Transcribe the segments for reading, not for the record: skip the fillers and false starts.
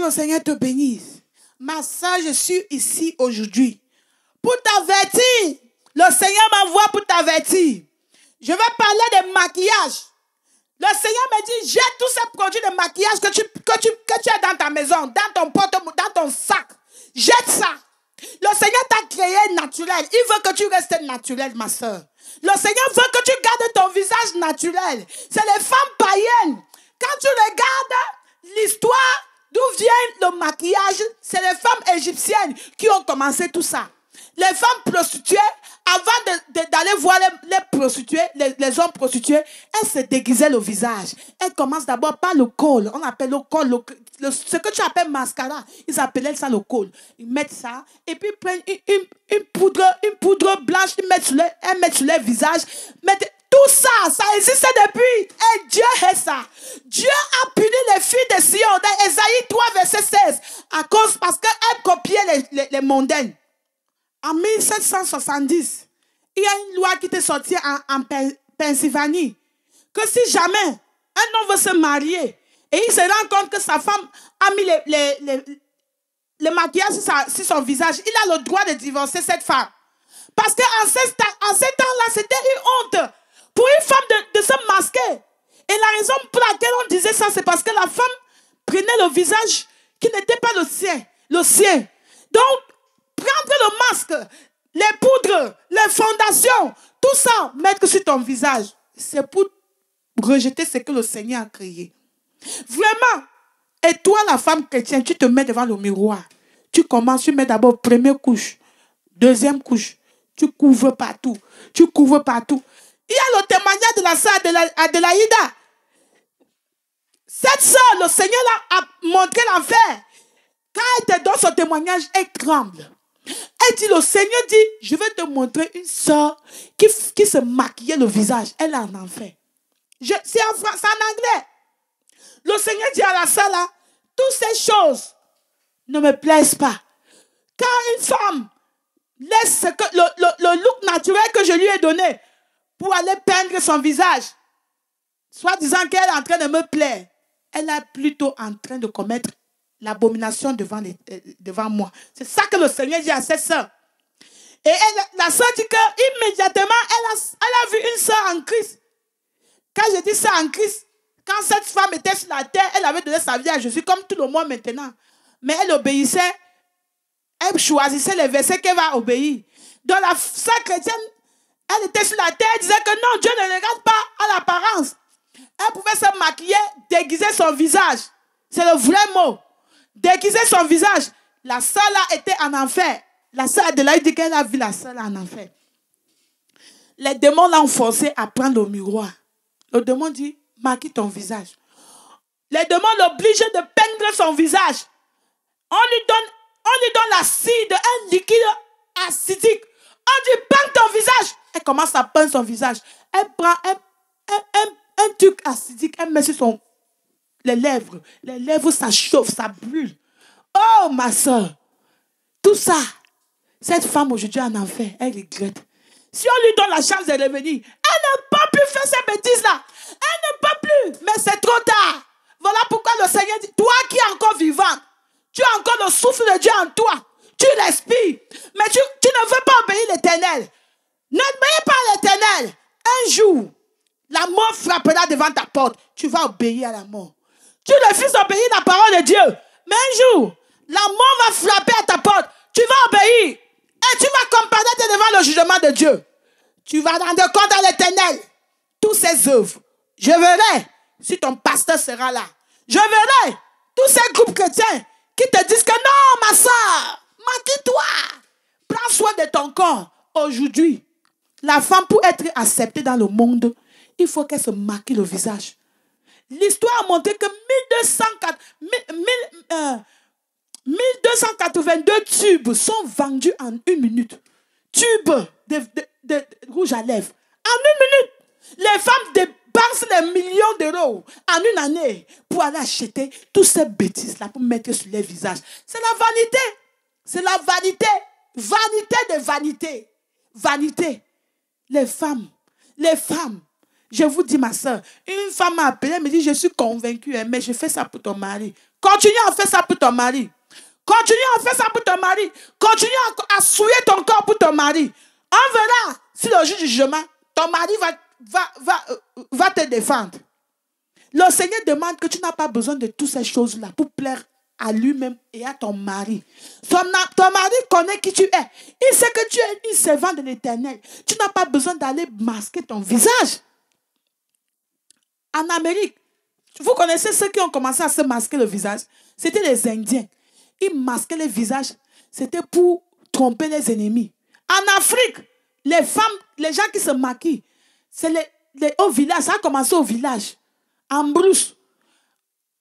le Seigneur te bénisse. Ma soeur, je suis ici aujourd'hui pour t'avertir. Le Seigneur m'envoie pour t'avertir. Je vais parler de maquillage. Le Seigneur me dit, jette tous ces produits de maquillage que tu as dans ta maison, dans ton porte-monnaie, dans ton sac. Jette ça. Le Seigneur t'a créé naturel. Il veut que tu restes naturel, ma soeur. Le Seigneur veut que tu gardes ton visage naturel. C'est les femmes païennes. Quand tu regardes l'histoire d'où vient le maquillage, c'est les femmes égyptiennes qui ont commencé tout ça. Les femmes prostituées, avant d'aller voir les prostituées, les hommes prostitués, elles se déguisaient le visage. Elles commencent d'abord par le col. On appelle le col, ce que tu appelles mascara. Ils appelaient ça le col. Ils mettent ça et puis ils prennent une poudre blanche, ils mettent sur leur visage. Tout ça, ça existe depuis. Et Dieu est ça. Dieu a puni les filles de Sion dans Ésaïe 3, verset 16. Parce qu'elles copiaient les mondaines. En 1770, il y a une loi qui était sortie en Pennsylvanie. Que si jamais un homme veut se marier et il se rend compte que sa femme a mis le maquillage sur son visage, il a le droit de divorcer cette femme. Parce qu'en ces temps-là, c'était une honte pour une femme de se masquer. Et la raison pour laquelle on disait ça, c'est parce que la femme prenait le visage qui n'était pas le sien. Donc, prendre le masque, les poudres, les fondations, tout ça, mettre sur ton visage, c'est pour rejeter ce que le Seigneur a créé. Vraiment. Et toi, la femme chrétienne, tu te mets devant le miroir. Tu commences, tu mets d'abord première couche, deuxième couche. Tu couvres partout. Tu couvres partout. Il y a le témoignage de la sœur Adélaïda. Cette sœur, le Seigneur a montré l'enfer. Quand elle te donne son témoignage, elle tremble. Elle dit, le Seigneur dit, je vais te montrer une sœur qui se maquillait le visage. Elle est en enfer. C'est en anglais. Le Seigneur dit à la sœur là, toutes ces choses ne me plaisent pas. Quand une femme laisse le look naturel que je lui ai donné pour aller peindre son visage, soit disant qu'elle est en train de me plaire, elle est plutôt en train de commettre l'abomination devant moi. C'est ça que le Seigneur dit à cette sœur. Et la sœur dit qu'immédiatement, elle a vu une sœur en Christ. Quand je dis ça en Christ, quand cette femme était sur la terre, elle avait donné sa vie à Jésus comme tout le monde maintenant. Mais elle obéissait, elle choisissait les versets qu'elle va obéir. Dans la sœur chrétienne, elle était sur la terre, elle disait que non, Dieu ne regarde pas à l'apparence. Elle pouvait se maquiller, déguiser son visage. C'est le vrai mot. Déguiser son visage. La sœur là était en enfer. La sœur Adélaïde dit qu'elle a vu la sœur là en enfer. Les démons l'ont forcé à prendre le miroir. Le démon dit, maquille ton visage. Les démons l'obligent de peindre son visage. On lui donne l'acide, un liquide acidique. On dit, peins ton visage. Elle commence à peindre son visage. Elle prend un truc acidique, elle met sur les lèvres. Les lèvres, ça chauffe, ça brûle. Oh, ma soeur. Tout ça, cette femme aujourd'hui en enfer, elle regrette. Si on lui donne la chance de revenir, elle ne peut plus faire ces bêtises-là. Elle ne peut plus. Mais c'est trop tard. Voilà pourquoi le Seigneur dit, toi qui es encore vivant, tu as encore le souffle de Dieu en toi. Tu respires. Mais tu ne veux pas obéir l'Éternel. N'obéis pas l'Éternel. Un jour, la mort frappera devant ta porte. Tu vas obéir à la mort. Tu refuses d'obéir à la parole de Dieu. Mais un jour, la mort va frapper à ta porte. Tu vas obéir. Et tu vas comparaître devant le jugement de Dieu. Tu vas rendre compte à l'Éternel. Toutes ses œuvres. Je verrai si ton pasteur sera là. Je verrai tous ces groupes chrétiens qui te disent que non, ma soeur, maquille-toi. Prends soin de ton corps. Aujourd'hui, la femme, pour être acceptée dans le monde, il faut qu'elle se maquille le visage. L'histoire a montré que 1282 tubes sont vendus en 1 minute. Tubes de rouge à lèvres. En 1 minute, les femmes dépensent des millions d'euros en une année pour aller acheter toutes ces bêtises-là pour mettre sur les visages. C'est la vanité. C'est la vanité. Vanité de vanité. Vanité. Les femmes. Je vous dis, ma soeur, une femme m'a appelé, elle me dit, je suis convaincue, mais je fais ça pour ton mari. Continue à faire ça pour ton mari. Continue à faire ça pour ton mari. Continue à souiller ton corps pour ton mari. On verra si le jour du jugement, ton mari va te défendre. Le Seigneur demande que tu n'as pas besoin de toutes ces choses-là pour plaire à lui-même et à ton mari. Ton mari connaît qui tu es. Il sait que tu es une servante de l'Éternel. Tu n'as pas besoin d'aller masquer ton visage. En Amérique, vous connaissez ceux qui ont commencé à se masquer le visage? C'était les Indiens. Ils masquaient les visages. C'était pour tromper les ennemis. En Afrique, les femmes, les gens qui se maquillent, c'est au village. Ça a commencé au village. En brousse.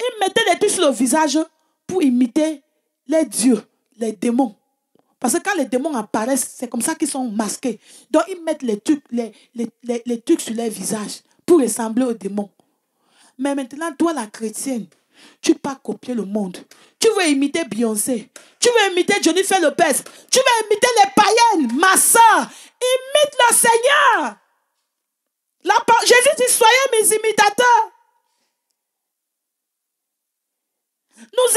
Ils mettaient des trucs sur le visage pour imiter les dieux, les démons. Parce que quand les démons apparaissent, c'est comme ça qu'ils sont masqués. Donc ils mettent les trucs sur les visages pour ressembler aux démons. Mais maintenant, toi la chrétienne, tu ne peux pas copier le monde. Tu veux imiter Beyoncé. Tu veux imiter Jennifer Lopez. Tu veux imiter les païennes. Ma soeur, imite le Seigneur. Jésus dit, soyez mes imitateurs. Nous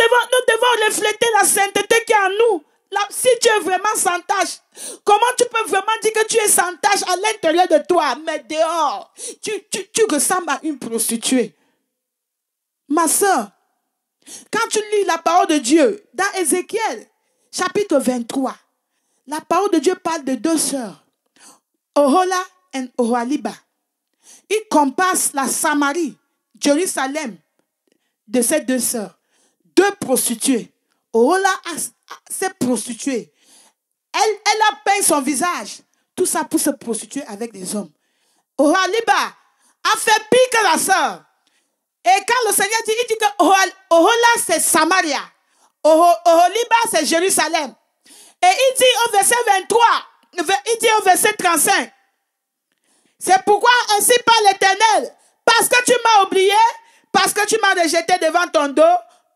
devons refléter la sainteté qui est en nous. Si tu es vraiment sans tache, comment tu peux vraiment dire que tu es sans tache à l'intérieur de toi, mais dehors, tu ressembles à une prostituée. Ma soeur, quand tu lis la parole de Dieu, dans Ézéchiel, chapitre 23, la parole de Dieu parle de deux sœurs, Ohola et Oholiba. Il compare la Samarie, Jérusalem, de ces deux sœurs. Deux prostituées. Ohola s'est prostituée. Elle a peint son visage. Tout ça pour se prostituer avec des hommes. Oholiba a fait pire que la sœur. Et quand le Seigneur dit, il dit que Ohola c'est Samaria. Oholiba c'est Jérusalem. Et il dit au verset 23, il dit au verset 35, c'est pourquoi ainsi parle l'Éternel, parce que tu m'as oublié, parce que tu m'as rejeté devant ton dos,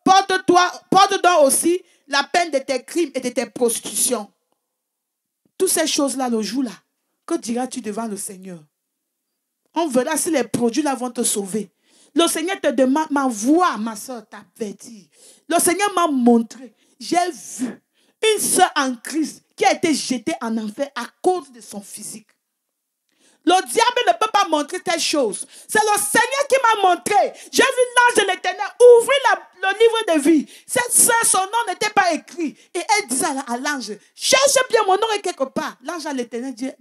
porte donc aussi la peine de tes crimes et de tes prostitutions. Toutes ces choses-là, le jour-là, que diras-tu devant le Seigneur? On verra si les produits-là vont te sauver. Le Seigneur te demande, ma voix, ma soeur, t'avertit. Le Seigneur m'a montré, j'ai vu une soeur en Christ qui a été jetée en enfer à cause de son physique. Le diable ne peut pas montrer telle chose. C'est le Seigneur qui m'a montré. J'ai vu l'ange de l'Éternel ouvrir le livre de vie. Cette soeur, son nom n'était pas écrit. Et elle disait à l'ange, cherche bien, mon nom est quelque part. L'ange de l'Éternel dit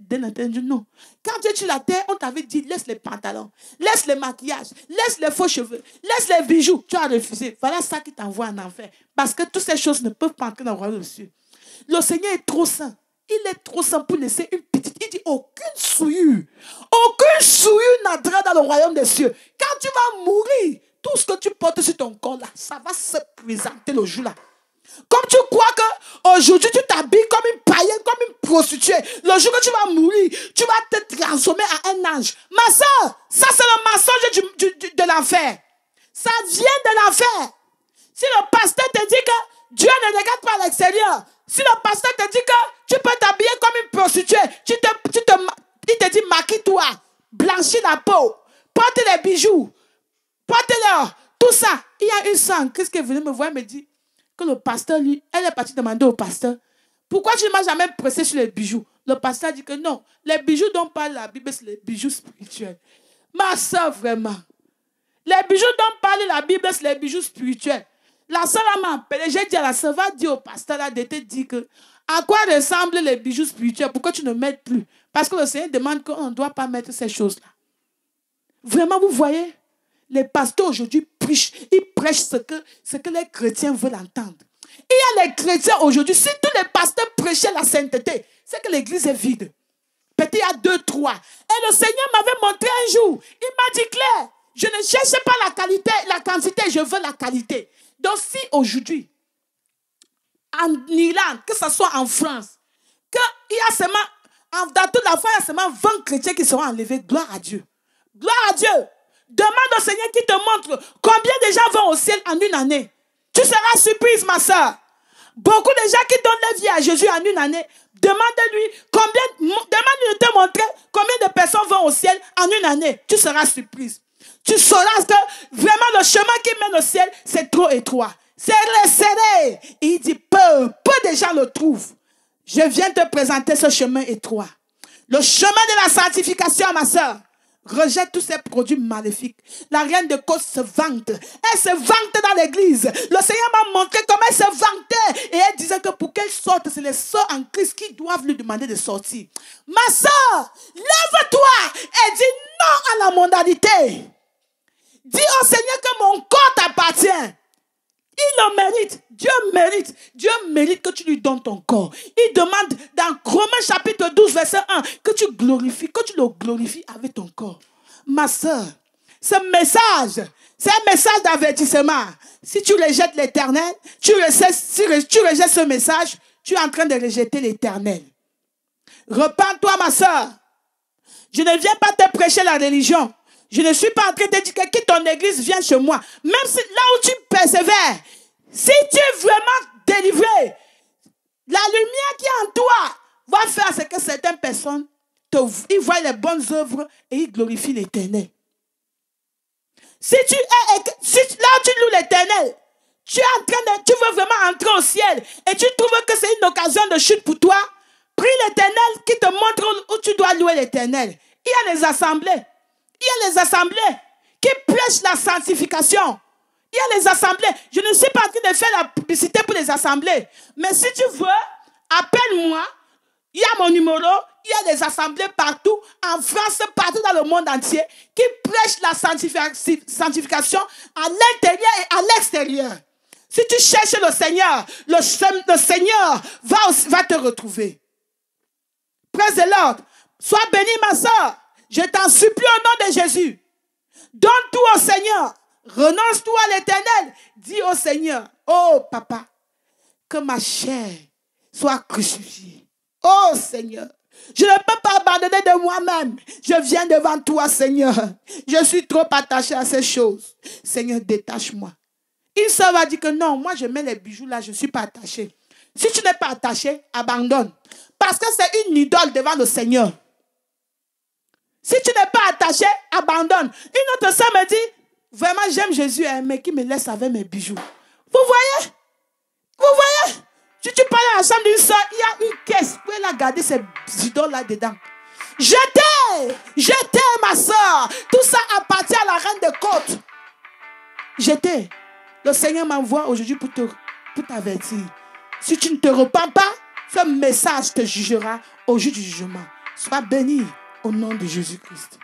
non. Quand tu es sur la terre, on t'avait dit, laisse les pantalons, laisse les maquillages, laisse les faux cheveux, laisse les bijoux. Tu as refusé. Voilà ça qui t'envoie en enfer. Parce que toutes ces choses ne peuvent pas entrer dans le royaume des cieux. Le Seigneur est trop saint. Il est trop saint pour laisser une petite. Il dit aucune souillure n'entrera dans le royaume des cieux. Quand tu vas mourir, tout ce que tu portes sur ton corps là, ça va se présenter le jour là. Comme tu crois qu'aujourd'hui tu t'habilles comme une païenne, comme une prostituée, le jour que tu vas mourir, tu vas te transformer en un ange. Ma soeur, ça c'est le mensonge de l'enfer. Ça vient de l'enfer. Si le pasteur te dit que Dieu ne regarde pas à l'extérieur, si le pasteur te dit que tu peux t'habiller comme une prostituée, il te dit maquille-toi, blanchis la peau, porte les bijoux, porte l'or, tout ça. Il y a une sœur en Christ qui est venue me voir et me dit que le pasteur, lui, elle est partie demander au pasteur, pourquoi tu ne m'as jamais pressé sur les bijoux? Le pasteur dit que non, les bijoux dont parle la Bible, c'est les bijoux spirituels. Ma soeur, vraiment, les bijoux dont parle la Bible, c'est les bijoux spirituels. La soeur m'a appelé, j'ai dit à la soeur, va dire au pasteur là de te dire que à quoi ressemblent les bijoux spirituels, pourquoi tu ne mets plus? Parce que le Seigneur demande qu'on ne doit pas mettre ces choses-là. Vraiment, vous voyez, les pasteurs aujourd'hui prêchent, ils prêchent ce que les chrétiens veulent entendre. Il y a les chrétiens aujourd'hui, si tous les pasteurs prêchaient la sainteté, c'est que l'église est vide. Peut-être il y a 2, 3. Et le Seigneur m'avait montré un jour, il m'a dit clair, je ne cherche pas la qualité, la quantité, je veux la qualité. Donc si aujourd'hui, en Irlande, que ce soit en France, qu'il y a seulement, dans toute la France, il y a seulement 20 chrétiens qui seront enlevés, gloire à Dieu. Gloire à Dieu. Demande au Seigneur qui te montre combien de gens vont au ciel en une année. Tu seras surprise, ma soeur. Beaucoup de gens qui donnent leur vie à Jésus en une année, demande-lui demande-lui de te montrer combien de personnes vont au ciel en une année. Tu seras surprise. Tu sauras que vraiment le chemin qui mène au ciel, c'est trop étroit. c'est resserré. Il dit, peu de gens le trouvent. Je viens te présenter ce chemin étroit. Le chemin de la sanctification, ma soeur. Rejette tous ces produits maléfiques. La reine de Côte se vante. Elle se vante dans l'église. Le Seigneur m'a montré comment elle se vantait. Et elle disait que pour qu'elle sorte, c'est les sœurs en Christ qui doivent lui demander de sortir. Ma soeur, lève-toi et dis non à la mondanité. Dis au Seigneur que mon corps t'appartient. Il le mérite. Dieu mérite. Dieu mérite que tu lui donnes ton corps. Il demande dans Romains chapitre 12, verset 1, que tu le glorifies avec ton corps. Ma soeur, ce message, c'est un message d'avertissement. Si tu rejettes l'Éternel, tu rejettes ce message, tu es en train de rejeter l'Éternel. Repends-toi, ma soeur. Je ne viens pas te prêcher la religion. Je ne suis pas en train de dire que quitte ton église, viens chez moi. Même si là où tu persévères, si tu es vraiment délivré, la lumière qui est en toi va faire ce que certaines personnes, ils voient les bonnes œuvres et ils glorifient l'Éternel. Si là où tu loues l'Éternel, tu veux vraiment entrer au ciel et tu trouves que c'est une occasion de chute pour toi, prie l'Éternel qui te montre où tu dois louer l'Éternel. Il y a les assemblées. Il y a les assemblées qui prêchent la sanctification. Il y a les assemblées. Je ne suis pas en train de faire la publicité pour les assemblées. Mais si tu veux, appelle-moi. Il y a mon numéro. Il y a des assemblées partout, en France, partout dans le monde entier, qui prêchent la sanctification à l'intérieur et à l'extérieur. Si tu cherches le Seigneur, le Seigneur va te retrouver. Praise the Lord. Sois béni, ma soeur. Je t'en supplie au nom de Jésus. Donne tout au Seigneur. Renonce tout à l'Éternel. Dis au Seigneur, oh papa, que ma chair soit crucifiée. Oh Seigneur, je ne peux pas abandonner de moi-même. Je viens devant toi, Seigneur. Je suis trop attaché à ces choses. Seigneur, détache-moi. Une sœur va dire que non, moi je mets les bijoux là, je ne suis pas attaché. Si tu n'es pas attaché, abandonne. Parce que c'est une idole devant le Seigneur. Si tu n'es pas attaché, abandonne. Une autre sœur me dit, vraiment j'aime Jésus, mais qui me laisse avec mes bijoux. Vous voyez? Vous voyez? Si tu parles à la chambre d'une sœur, il y a une caisse. Vous pouvez la garder ces idoles là-dedans. Jetez, ma soeur. Tout ça appartient à la reine de Côte. Jetez. Le Seigneur m'envoie aujourd'hui pour t'avertir. Si tu ne te repens pas, ce message te jugera au jour du jugement. Sois béni au nom de Jésus-Christ.